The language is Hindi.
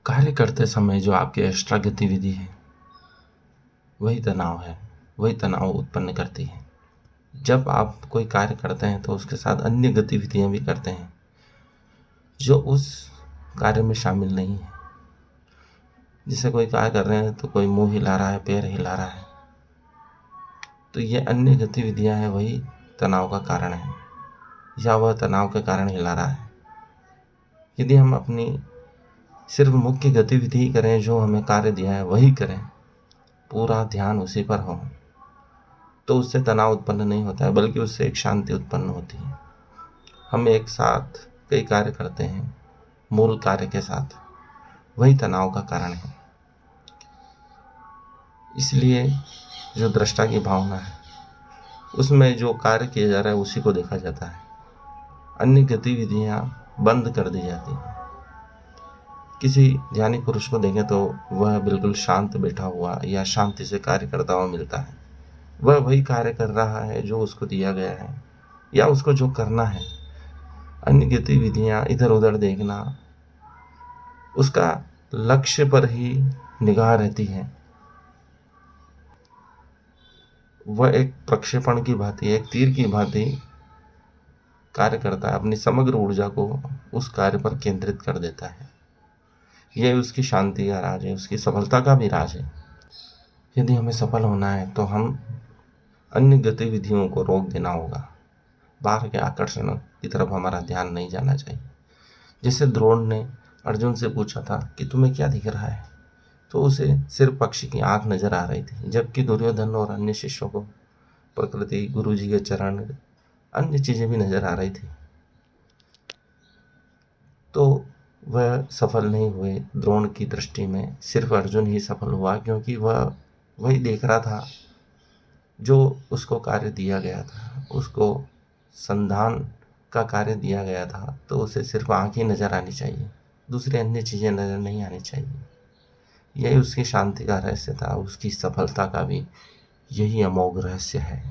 कार्य करते समय जो आपकी एक्स्ट्रा गतिविधि है, वही तनाव है, वही तनाव उत्पन्न करती है। जब आप कोई कार्य करते हैं तो उसके साथ अन्य गतिविधियाँ भी करते हैं, जो उस कार्य में शामिल नहीं है। जैसे कोई कार्य कर रहे हैं तो कोई मुँह हिला रहा है, पैर हिला रहा है, तो ये अन्य गतिविधियाँ हैं, वही तनाव का कारण है या वह तनाव के कारण हिला रहा है। यदि हम अपनी सिर्फ मुख्य गतिविधि ही करें, जो हमें कार्य दिया है वही करें, पूरा ध्यान उसी पर हो, तो उससे तनाव उत्पन्न नहीं होता है, बल्कि उससे एक शांति उत्पन्न होती है। हम एक साथ कई कार्य करते हैं मूल कार्य के साथ, वही तनाव का कारण है। इसलिए जो दृष्टा की भावना है, उसमें जो कार्य किया जा रहा है उसी को देखा जाता है, अन्य गतिविधियाँ बंद कर दी जाती हैं। किसी ध्यानी पुरुष को देखें तो वह बिल्कुल शांत बैठा हुआ या शांति से कार्य करता हुआ मिलता है। वह वही कार्य कर रहा है जो उसको दिया गया है या उसको जो करना है। अन्य गतिविधियाँ, इधर उधर देखना, उसका लक्ष्य पर ही निगाह रहती है। वह एक प्रक्षेपण की भांति, एक तीर की भांति कार्य करता है, अपनी समग्र ऊर्जा को उस कार्य पर केंद्रित कर देता है। यह उसकी शांति का राज है, उसकी सफलता का भी राज है। यदि हमें सफल होना है तो हम अन्य गतिविधियों को रोक देना होगा। बाहर के आकर्षण की तरफ हमारा ध्यान नहीं जाना चाहिए। जैसे द्रोण ने अर्जुन से पूछा था कि तुम्हें क्या दिख रहा है, तो उसे सिर्फ पक्षी की आंख नजर आ रही थी, जबकि दुर्योधन और अन्य शिष्यों को प्रकृति, गुरु जी के चरण, अन्य चीजें भी नजर आ रही थी। तो वह सफल नहीं हुए। द्रोण की दृष्टि में सिर्फ अर्जुन ही सफल हुआ, क्योंकि वह वही देख रहा था जो उसको कार्य दिया गया था, उसको संधान का कार्य दिया गया था, तो उसे सिर्फ आंख ही नजर आनी चाहिए, दूसरी अन्य चीजें नजर नहीं आनी चाहिए। यही उसकी शांति का रहस्य था, उसकी सफलता का भी यही अमोघ रहस्य है।